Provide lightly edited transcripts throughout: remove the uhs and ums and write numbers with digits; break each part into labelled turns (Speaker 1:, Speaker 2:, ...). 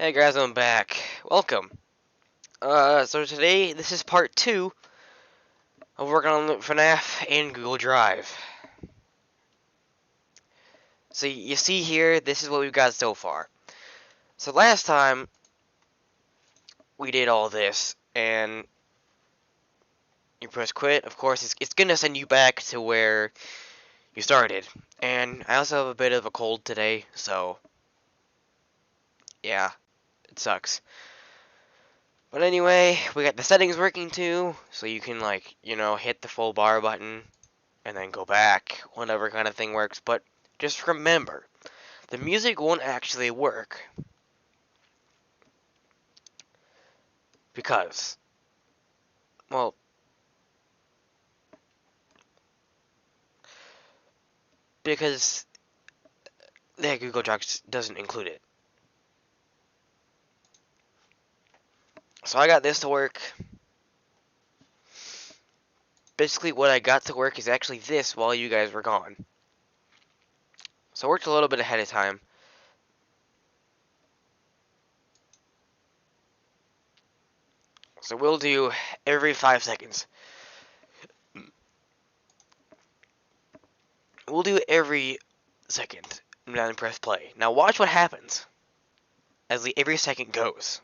Speaker 1: Hey guys, I'm back. Welcome. So today, this is part 2 of working on fnaf and Google Drive. So you see here, this is what we've got so far. So last time, we did all this, and you press quit. Of course, it's gonna send you back to where you started. And I also have a bit of a cold today, so yeah, it sucks. But anyway, we got the settings working too, so you can hit the full bar button and then go back, whatever kind of thing works. But just remember, the music won't actually work because, well, because the Google Docs doesn't include it. So I got this to work. Basically, what I got to work is actually this while you guys were gone. So I worked a little bit ahead of time. So we'll do every 5 seconds. We'll do every second and then press play. Now watch what happens as every second goes.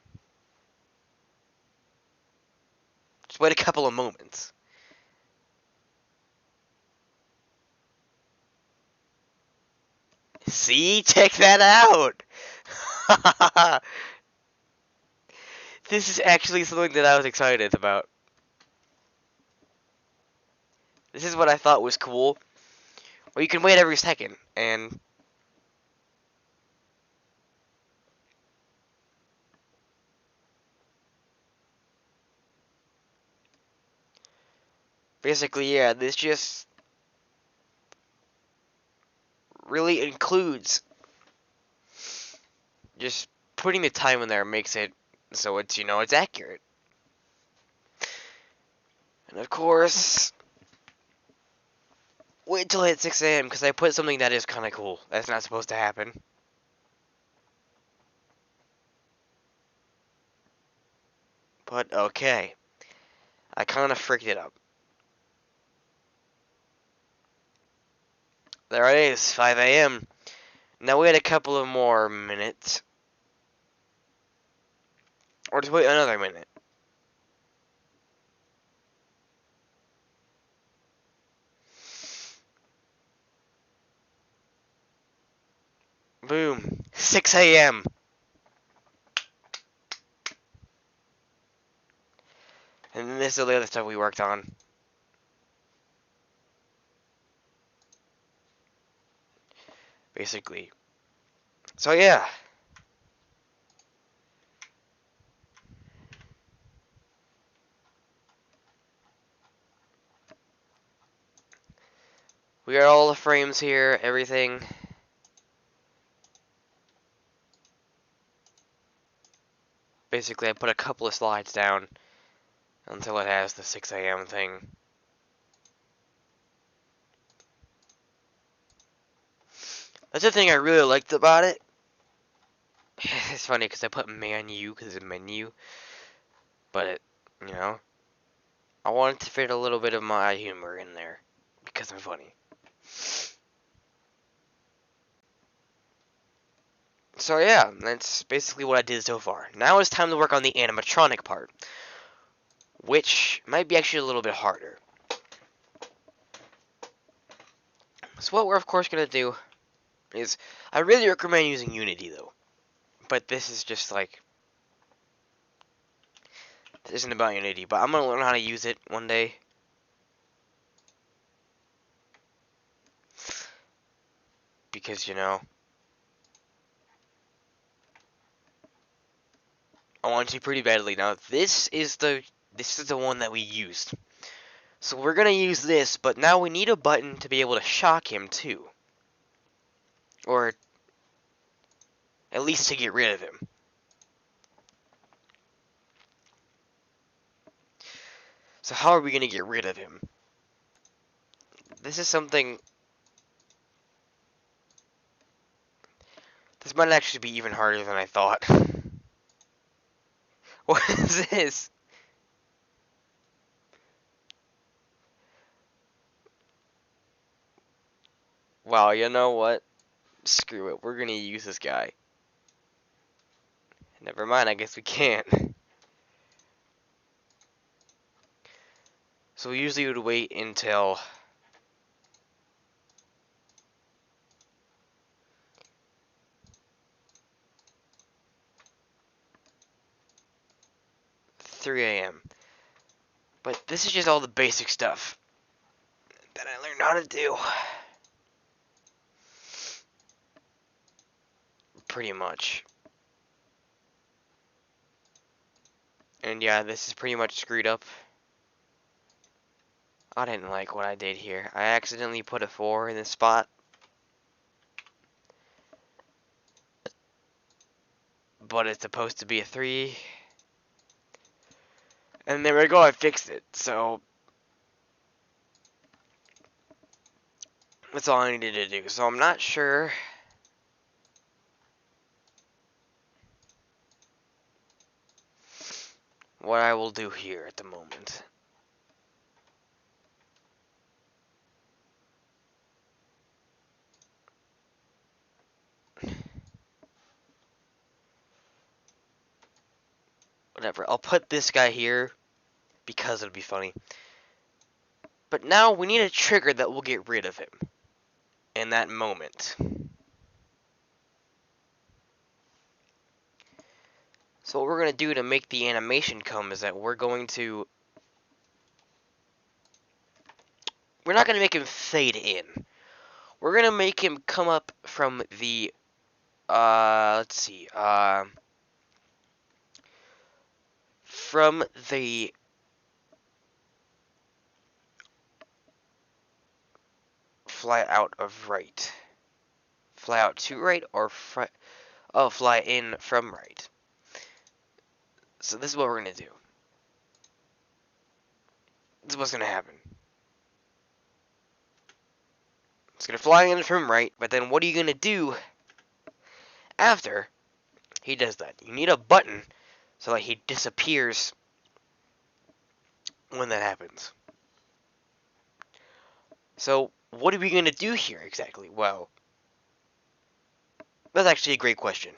Speaker 1: Just wait a couple of moments. See? Check that out! This is actually something that I was excited about. This is what I thought was cool. Well, you can wait every second, and basically, yeah, this just really includes just putting the time in there makes it so it's accurate. And of course, wait till it's 6 a.m. because I put something that is kind of cool. That's not supposed to happen. But okay. I kind of freaked it up. There it is, 5 a.m. Now wait a couple of more minutes. Or just wait another minute. Boom. 6 a.m. And then this is the other stuff we worked on. Basically. So yeah. We got all the frames here, everything. Basically, I put a couple of slides down until it has the 6 a.m. thing. That's the thing I really liked about it. It's funny because I put menu because it's a menu. But I wanted to fit a little bit of my humor in there because I'm funny. So yeah, that's basically what I did so far. Now it's time to work on the animatronic part, which might be actually a little bit harder. So what we're of course going to do is, I really recommend using Unity though, but this is just like, this isn't about Unity, but I'm going to learn how to use it one day. Because, I want to pretty badly. Now, this is the one that we used. So we're going to use this, but now we need a button to be able to shock him too. Or at least to get rid of him. So how are we going to get rid of him? This is something... This might actually be even harder than I thought. What is this? Wow, you know what? Screw it. We're gonna use this guy. Never mind, I guess we can't. So we usually would wait until 3 a.m. But this is just all the basic stuff that I learned how to do. Pretty much. And yeah, this is pretty much screwed up. I didn't like what I did here. I accidentally put a 4 in this spot. But it's supposed to be a 3. And there we go, I fixed it. So that's all I needed to do. So I'm not sure what I will do here at the moment. Whatever, I'll put this guy here because it'll be funny. But now we need a trigger that will get rid of him in that moment. So what we're going to do to make the animation come is that we're not going to make him fade in. We're going to make him come up from the, let's see, from the fly out of right. Fly out to right or fly in from right. So this is what we're going to do. This is what's going to happen. It's going to fly in from right, but then what are you going to do after he does that? You need a button so that he disappears when that happens. So what are we going to do here exactly? Well, that's actually a great question.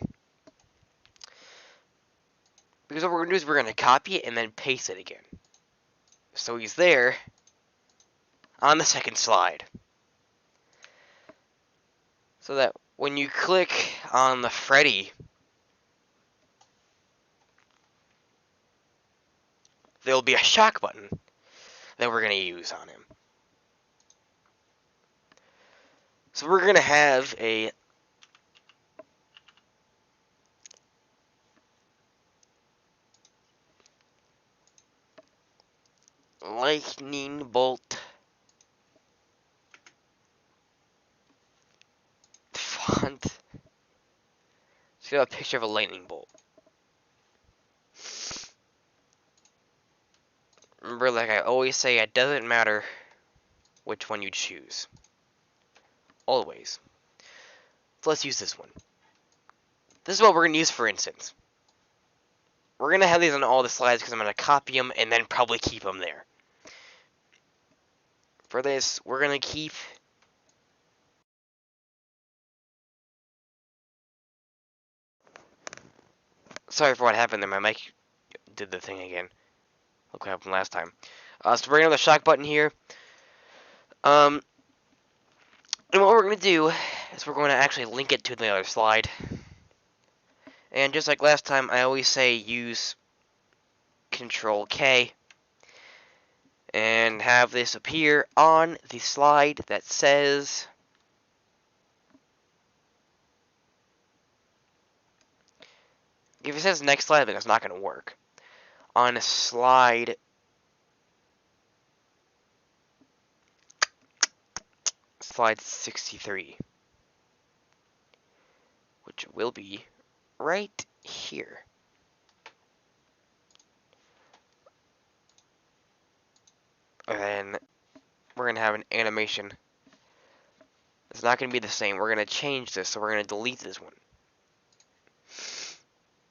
Speaker 1: Because what we're going to do is we're going to copy it and then paste it again. So he's there on the second slide. So that when you click on the Freddy, there'll be a shock button that we're going to use on him. So we're going to have a lightning bolt font. Just got a picture of a lightning bolt. Remember, like I always say, it doesn't matter which one you choose. Always. So let's use this one. This is what we're going to use, for instance. We're going to have these on all the slides because I'm going to copy them and then probably keep them there. For this, we're going to keep sorry for what happened there. My mic did the thing again. Look what happened last time. So we're going to have the shock button here. And what we're going to do is we're going to actually link it to the other slide. And just like last time, I always say use Control K and have this appear on the slide that says if it says next slide, then it's not going to work. On slide 63, which will be right here. And then we're going to have an animation. It's not going to be the same. We're going to change this, so we're going to delete this one.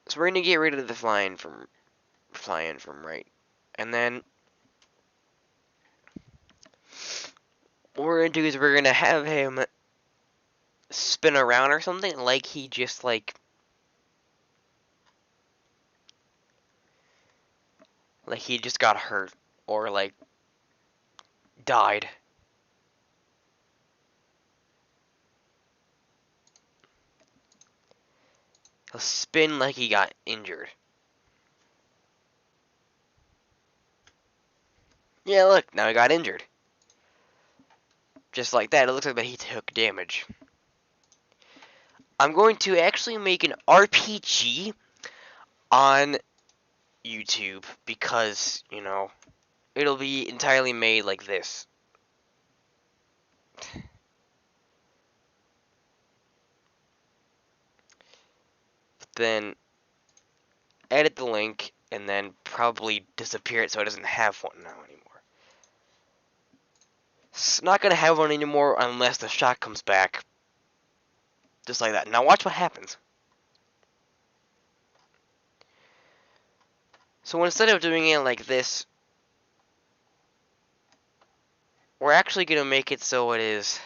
Speaker 1: So we're going to get rid of the line from fly in from right. And then what we're gonna do is we're gonna have him spin around or something like he just like he just got hurt or like died. He'll spin like he got injured. Yeah, look, now he got injured. Just like that, it looks like that he took damage. I'm going to actually make an RPG on YouTube because, you know, it'll be entirely made like this. Then edit the link and then probably disappear it so it doesn't have one now anymore. It's not gonna have one anymore unless the shot comes back. Just like that. Now watch what happens. So instead of doing it like this, we're actually gonna make it so it is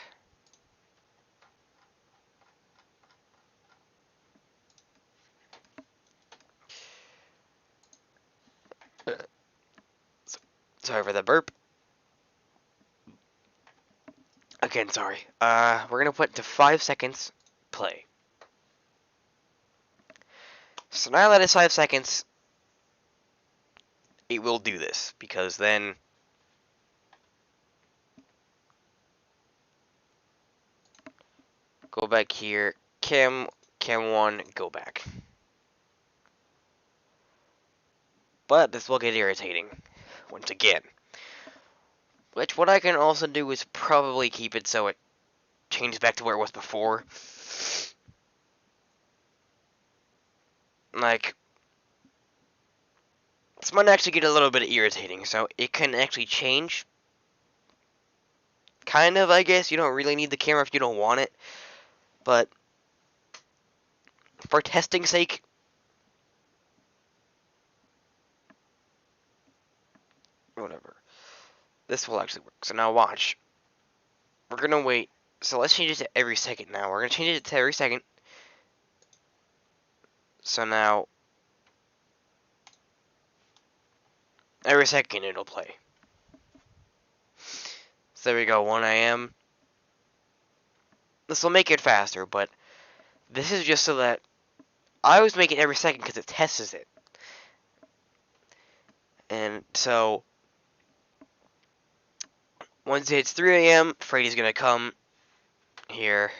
Speaker 1: sorry for the burp. Again, sorry. We're gonna put to 5 seconds. Play. So now that it's 5 seconds, it will do this because then go back here, cam 1, go back. But this will get irritating once again. Which what I can also do is probably keep it so it changes back to where it was before. Like, this might actually get a little bit irritating, so it can actually change. Kind of, I guess. You don't really need the camera if you don't want it. But, for testing sake, whatever. This will actually work. So now watch. We're gonna wait. So let's change it to every second now. We're gonna change it to every second. So now, every second it'll play. So there we go, 1 AM. This will make it faster, but this is just so that I always make it every second because it tests it. And so, once it hits 3 AM, Freddy's gonna come here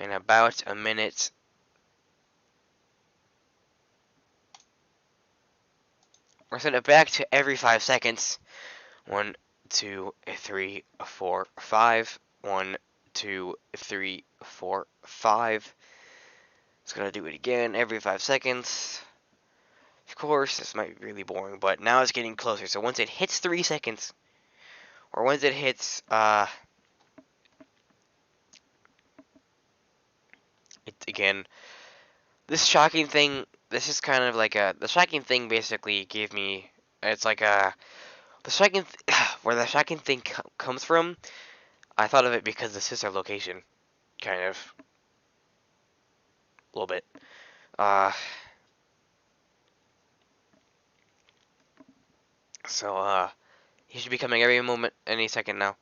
Speaker 1: in about a minute. We're set it back to every 5 seconds. 1, 2, 3, 4, 5. 1, 2, 3, 4, 5. It's gonna do it again every 5 seconds. Of course, this might be really boring, but now it's getting closer. So once it hits 3 seconds, or once it hits, again, this shocking thing, this is kind of like the shocking thing basically gave me, it's like the shocking, where the shocking thing comes from, I thought of it because this is our location, kind of, a little bit. So, he should be coming every moment, any second now.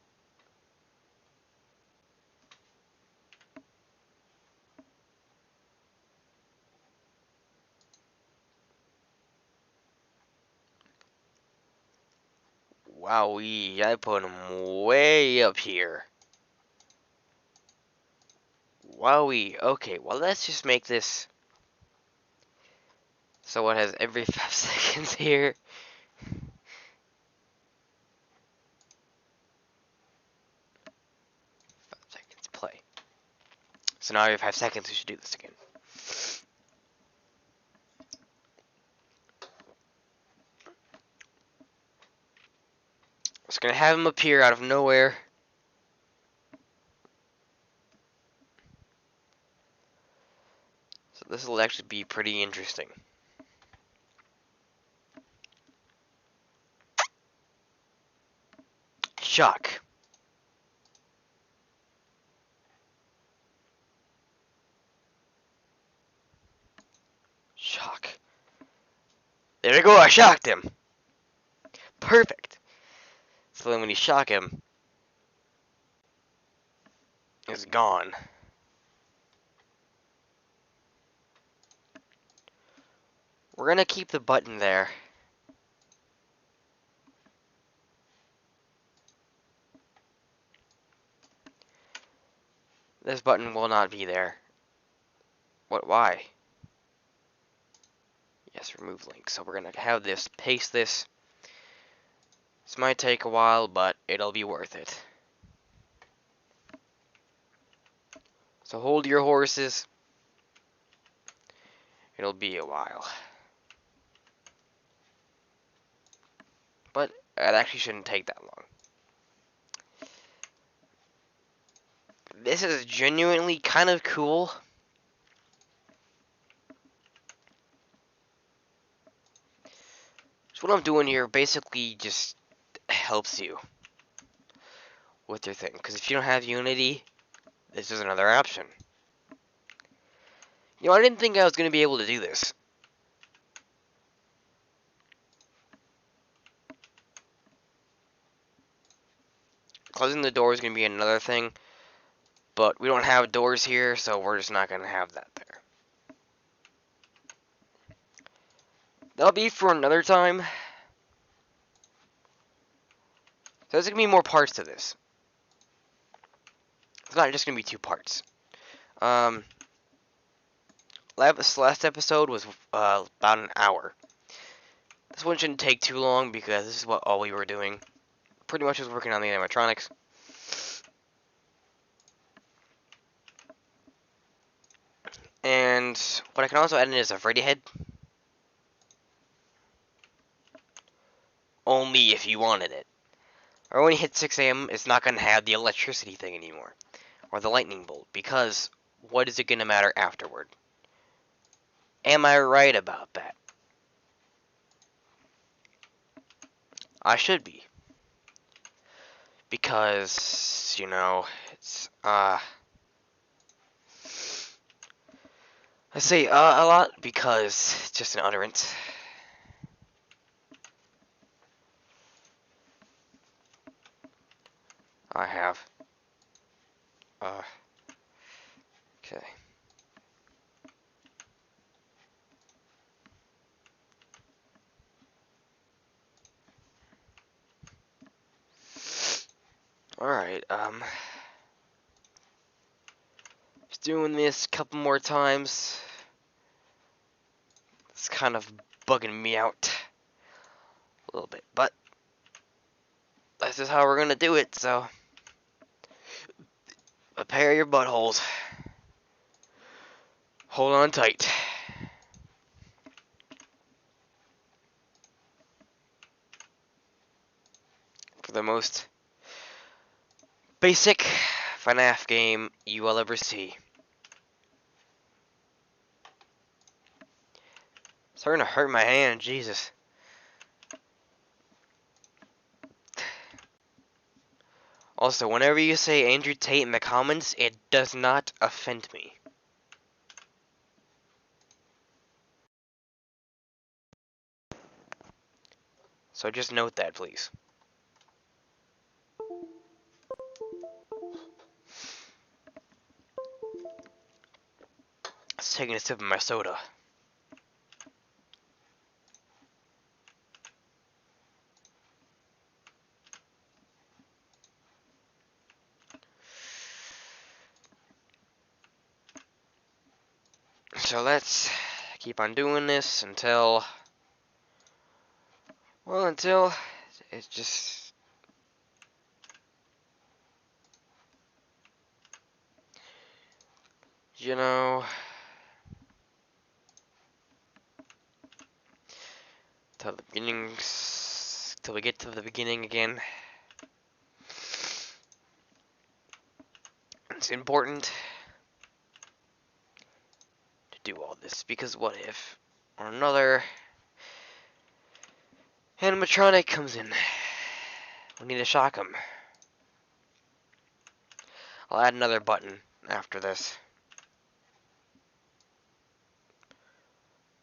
Speaker 1: Wowee, I put him way up here. Wowee, okay, well let's just make this so it has every 5 seconds here. 5 seconds, play. So now every 5 seconds we should do this again. Just gonna have him appear out of nowhere. So this will actually be pretty interesting. shock. Shock. There we go, I shocked him. Perfect. So then when you shock him, it's gone. We're gonna keep the button there. This button will not be there. What, why? Yes, remove link. So we're gonna have this, paste this. This might take a while, but it'll be worth it. So hold your horses. It'll be a while. But it actually shouldn't take that long. This is genuinely kind of cool. So what I'm doing here basically just helps you with your thing. Because if you don't have Unity, this is another option. You know, I didn't think I was going to be able to do this. Closing the door is going to be another thing. But we don't have doors here, so we're just not going to have that there. That'll be for another time. So there's going to be more parts to this. It's not just going to be 2 parts. This last episode was about an hour. This one shouldn't take too long because this is what all we were doing. Pretty much was working on the animatronics. And what I can also add in is a Freddy head. Only if you wanted it. Or when you hit 6 AM, it's not going to have the electricity thing anymore. Or the lightning bolt. Because what is it going to matter afterward? Am I right about that? I should be. Because, you know, it's, I say a lot because it's just an utterance. I have. Okay. Alright, just doing this a couple more times. It's kind of bugging me out a little bit, but this is how we're gonna do it, so prepare your buttholes. Hold on tight. For the most basic FNAF game you will ever see. Starting to hurt my hand, Jesus. Also, whenever you say Andrew Tate in the comments, it does not offend me. So just note that, please. Let's take a sip of my soda. So let's keep on doing this until, well, until it's just, you know, till the beginnings, till we get to the beginning again. It's important to do all this, because what if another animatronic comes in? We need to shock him. I'll add another button after this.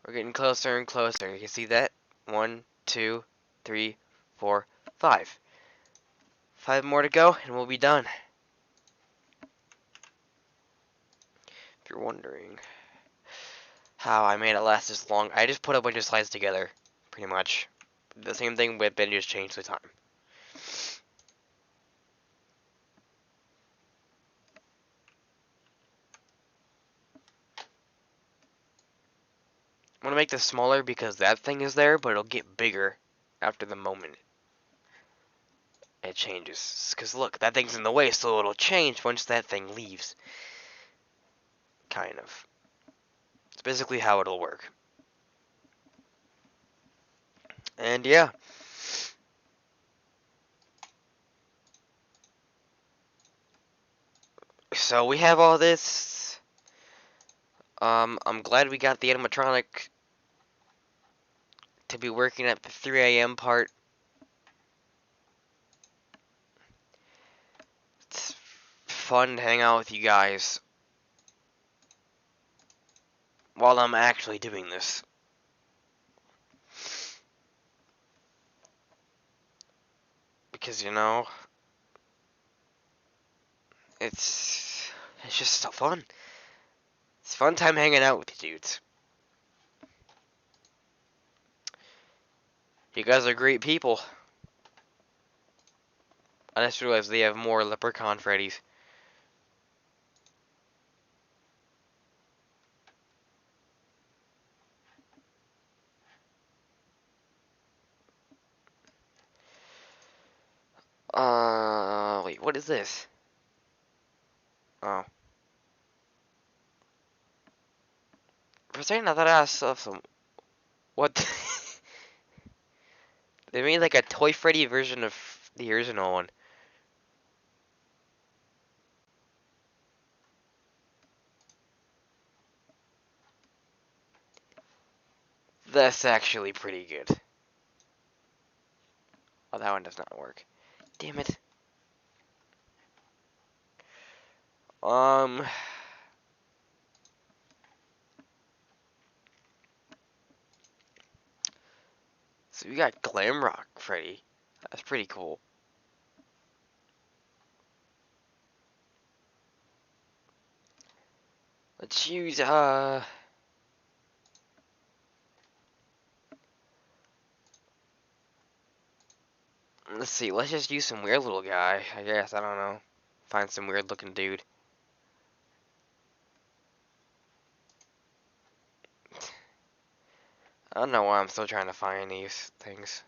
Speaker 1: We're getting closer and closer. You can see that? 1, 2, 3, 4, 5. 5 more to go, and we'll be done. If you're wondering how I made it last this long, I just put a bunch of slides together, pretty much. The same thing with Ben, just changed the time. I'm gonna make this smaller because that thing is there, but it'll get bigger after the moment it changes. Because look, that thing's in the way, so it'll change once that thing leaves. Kind of. It's basically how it'll work. And yeah. So we have all this. I'm glad we got the animatronic to be working at the 3 a.m. part. It's fun to hang out with you guys while I'm actually doing this. Because, you know, it's just so fun. It's a fun time hanging out with you dudes. You guys are great people. I just realized they have more leprechaun Freddies. Wait, what is this? Oh. For a second, I thought I saw some. What? They made like a Toy Freddy version of the original one. That's actually pretty good. Oh, that one does not work. Damn it. Um. So we got Glamrock Freddy. That's pretty cool. Let's use let's see. Let's just use some weird little guy. I guess I don't know. Find some weird looking dude. I don't know why I'm still trying to find these things.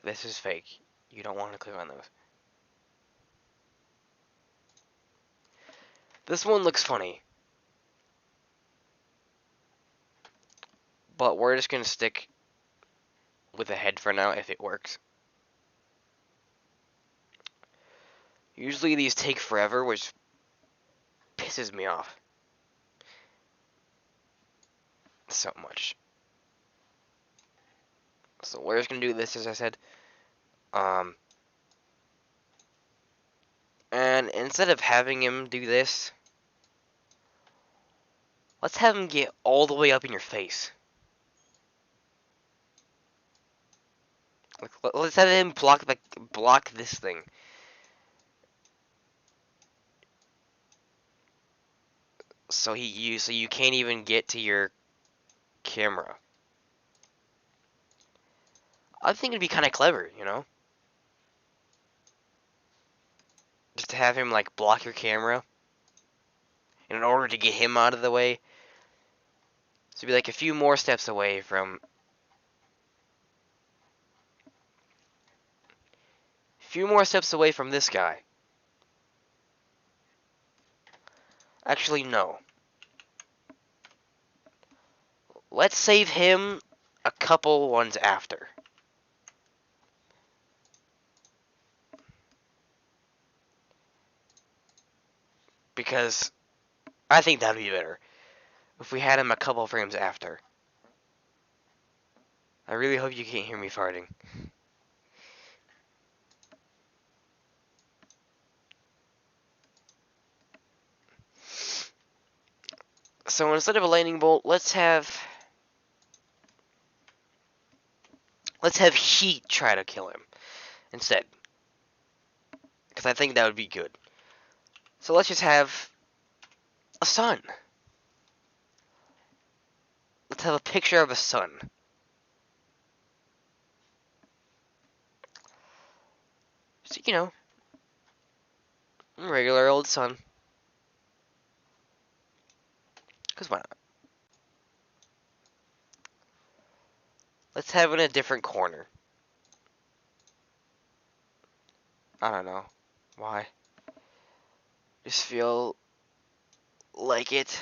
Speaker 1: This is fake. You don't want to click on those. This one looks funny. But we're just gonna stick with a head for now if it works. Usually these take forever, which pisses me off so much. So we're just gonna do this as I said. And instead of having him do this, let's have him get all the way up in your face. Let's have him block this thing. So you can't even get to your camera. I think it'd be kind of clever, you know? Just to have him like block your camera. And in order to get him out of the way. So be like a few more steps away from this guy. Actually, no. Let's save him a couple ones after. Because I think that'd be better. If we had him a couple frames after. I really hope you can't hear me farting. So instead of a lightning bolt, let's have heat try to kill him instead, because I think that would be good. So let's just have a sun. Let's have a picture of a sun. So, you know, regular old sun. Because why not? Let's have it in a different corner. I don't know. Why? Just feel like it.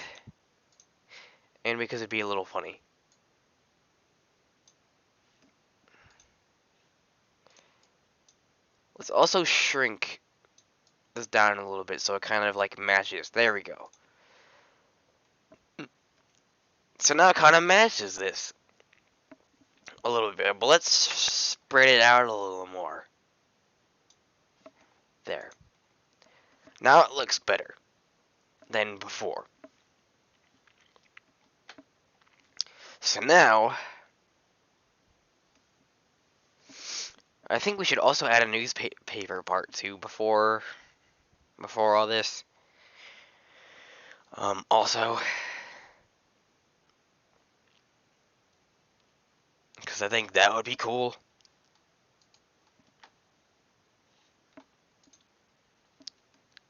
Speaker 1: And because it'd be a little funny. Let's also shrink this down a little bit so it kind of like matches. There we go. So now it kind of matches this a little bit, but let's spread it out a little more. There. Now it looks better than before. So now, I think we should also add a newspaper part too before all this. Also, because I think that would be cool.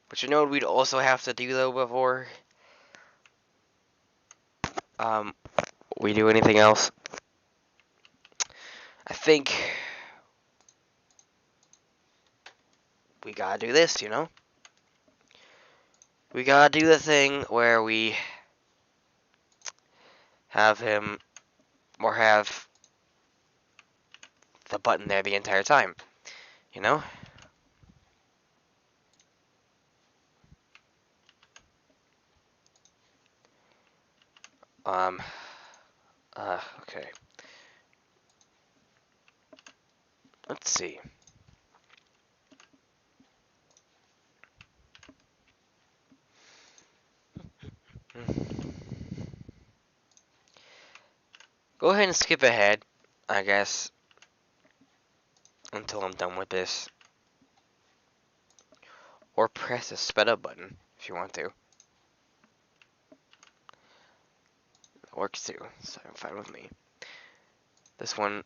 Speaker 1: But you know what we'd also have to do though before we do anything else? I think we gotta do this, you know? We gotta do the thing where we have him, or have the button there the entire time, you know? Um, okay. Let's see. Go ahead and skip ahead, I guess, until I'm done with this. Or press the sped up button if you want to. It works too, so fine with me. This one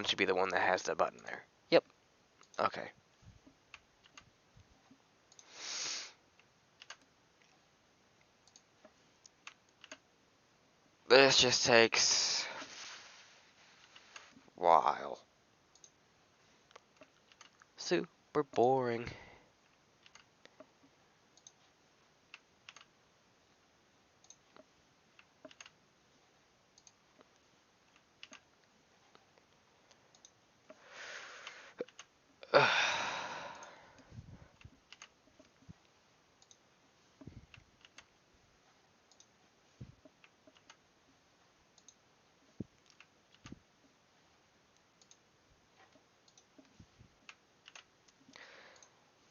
Speaker 1: should be the one that has the button there. Yep. Okay. This just takes a while. Super boring.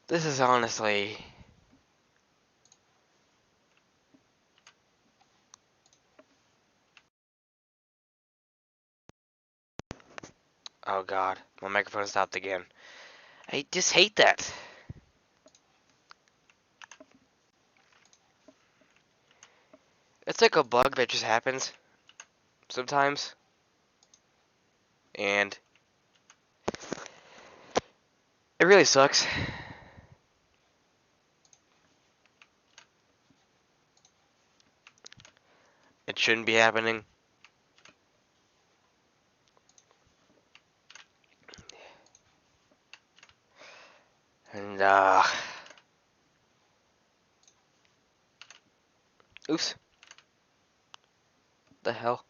Speaker 1: This is honestly... Oh god, my microphone stopped again. I just hate that. It's like a bug that just happens sometimes. And it really sucks. It shouldn't be happening. And oops. The hell?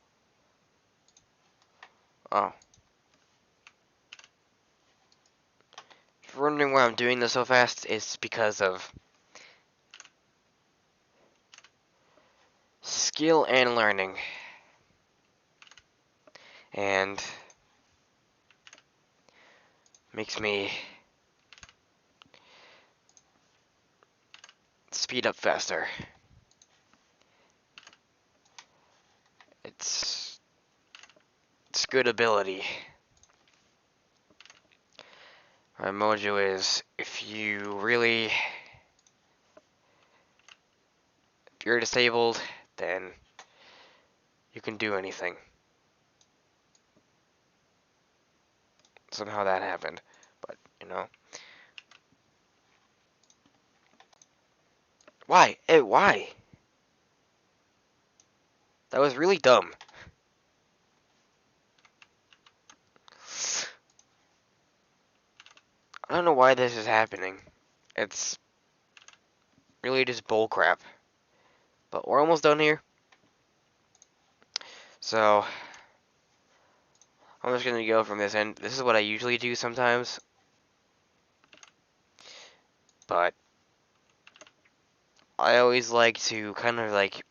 Speaker 1: Oh. If you're wondering why I'm doing this so fast, it's because of skill and learning. And makes me speed up faster. good ability. My mojo is, if you're disabled, then you can do anything. Somehow that happened, but, you know. Why? Hey, why? That was really dumb. I don't know why this is happening. It's really just bullcrap. But we're almost done here. So, I'm just gonna go from this end. This is what I usually do sometimes. But, I always like to kind of like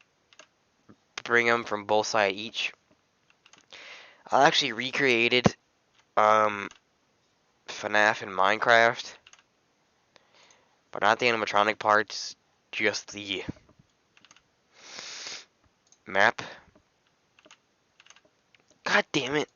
Speaker 1: bring them from both sides each. I actually recreated FNAF in Minecraft, but not the animatronic parts, just the map. God damn it.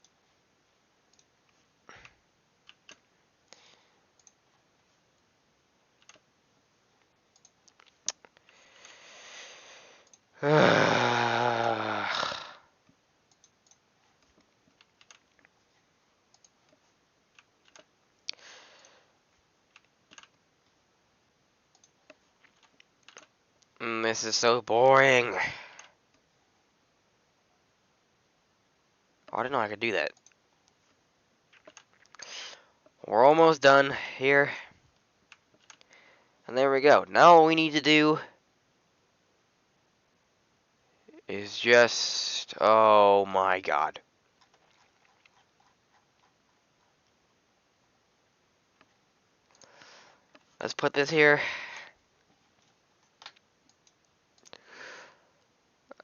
Speaker 1: This is so boring. Oh, I didn't know I could do that. We're almost done here. And there we go. Now all we need to do is just... Oh my god. Let's put this here.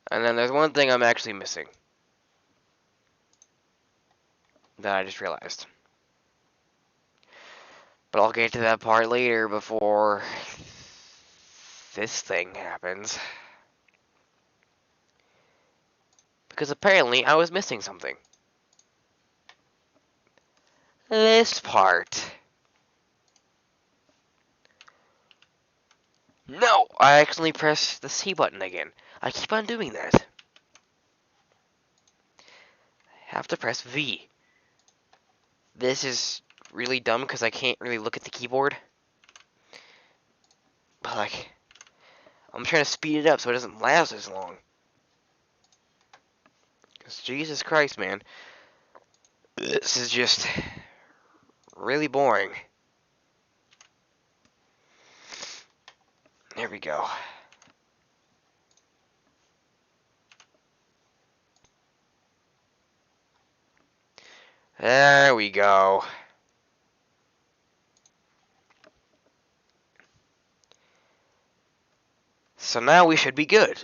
Speaker 1: And then there's one thing I'm actually missing. That I just realized. But I'll get to that part later before this thing happens. Because apparently I was missing something. This part. No! I accidentally pressed the C button again. I keep on doing that. I have to press V. This is really dumb because I can't really look at the keyboard. But like, I'm trying to speed it up so it doesn't last as long. Because Jesus Christ, man. This is just really boring. There we go. There we go. So now we should be good.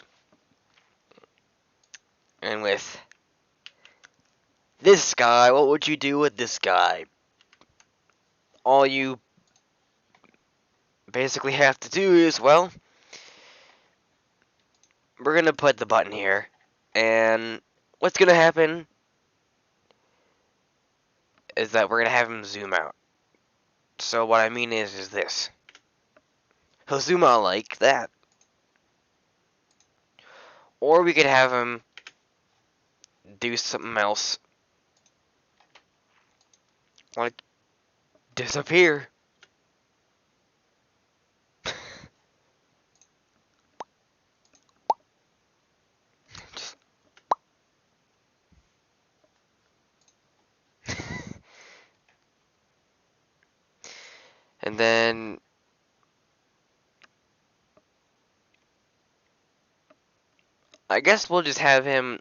Speaker 1: And with this guy, what would you do with this guy? All you basically have to do is, well, we're gonna put the button here. And what's gonna happen is that we're gonna have him zoom out. So what I mean is this. He'll zoom out like that. Or we could have him do something else. Like, disappear. Just and then I guess we'll just have him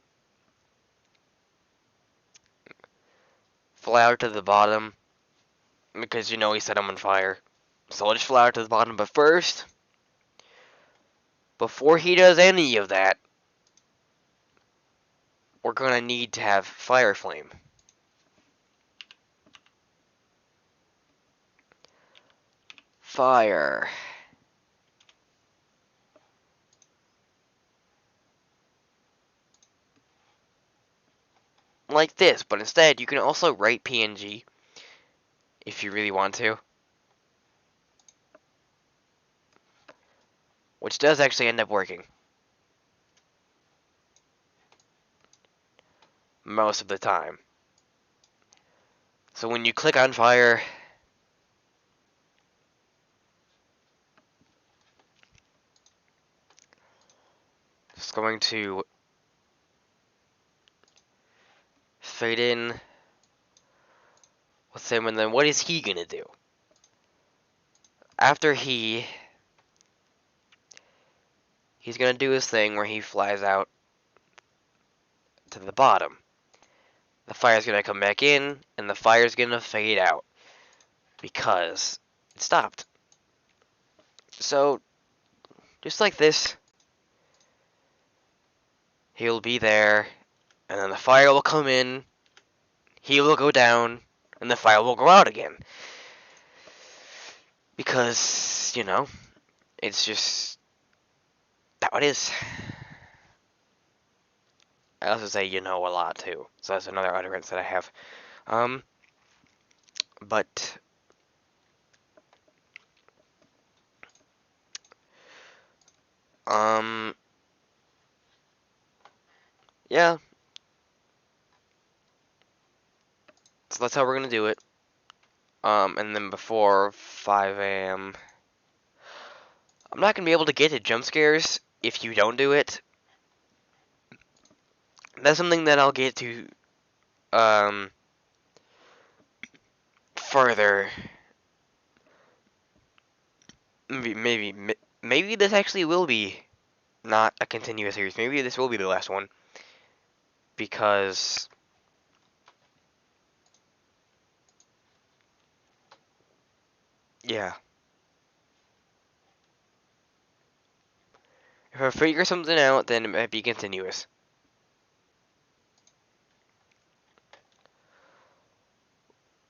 Speaker 1: fly out to the bottom. Because, you know, he said I'm on fire. So I'll just fly out to the bottom. But first, before he does any of that, we're gonna need to have fire flame. Fire. like this, but instead you can also write PNG if you really want to, which does actually end up working most of the time. So when you click on fire, it's going to fade in with him, and then what is he gonna do? After he's gonna do his thing where he flies out to the bottom. The fire's gonna come back in, and the fire's gonna fade out because it stopped. So, just like this, he'll be there, and then the fire will come in, he will go down, and the fire will go out again. Because, you know, it's just how it is. I also say you know a lot too, so that's another utterance that I have. But yeah. So that's how we're gonna do it. And then before 5 a.m. I'm not gonna be able to get to jump scares if you don't do it. That's something that I'll get to further. Maybe this actually will be not a continuous series. Maybe this will be the last one because yeah. If I figure something out, then it might be continuous.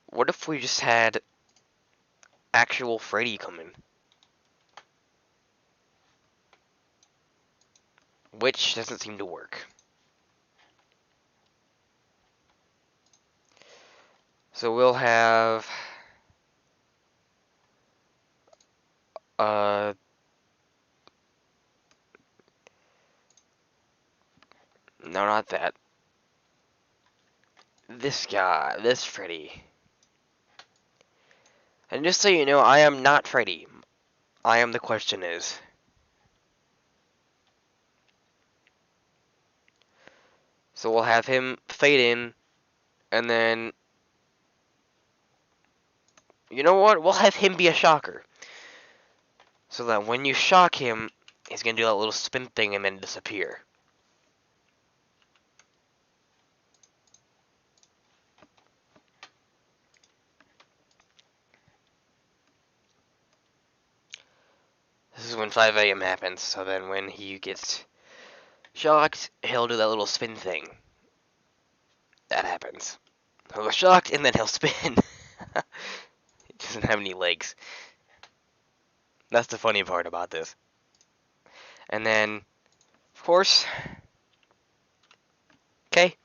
Speaker 1: What if we just had actual Freddy come in? Which doesn't seem to work. So we'll have no, not that. This guy, this Freddy. And just so you know, I am not Freddy. I am the question is. So we'll have him fade in, and then you know what? We'll have him be a shocker. So that when you shock him, he's gonna do that little spin thing and then disappear. This is when 5 a.m. happens, so then when he gets shocked, he'll do that little spin thing. That happens. He'll get shocked, and then he'll spin. He doesn't have any legs. That's the funny part about this. And then, of course, okay.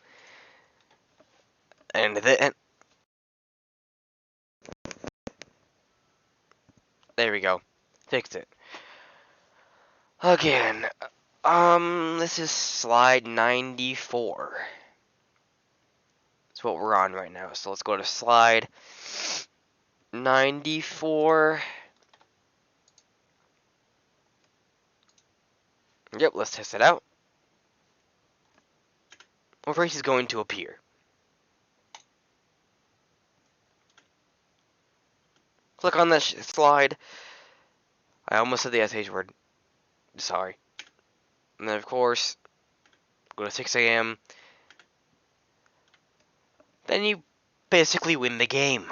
Speaker 1: And then, there we go. Fixed it. Again, this is slide 94. That's what we're on right now. So let's go to slide 94. Yep, let's test it out. What race is going to appear? Click on that slide. I almost said the SH word. Sorry. And then, of course, go to 6 a.m. Then you basically win the game.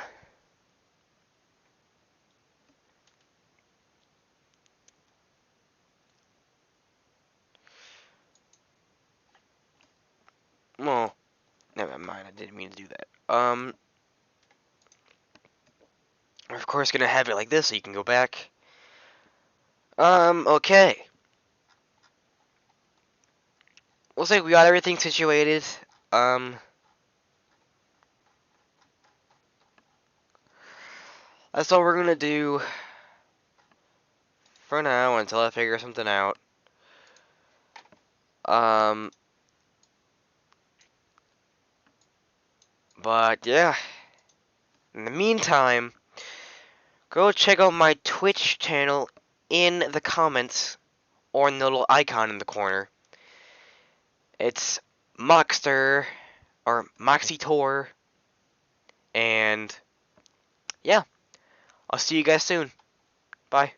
Speaker 1: Well, never mind. I didn't mean to do that. We're of course gonna have it like this, so you can go back. Okay. Looks like we got everything situated. That's all we're gonna do for now until I figure something out. But yeah. In the meantime, go check out my Twitch channel in the comments or in the little icon in the corner. It's Moxter or Moxie and yeah, I'll see you guys soon. Bye.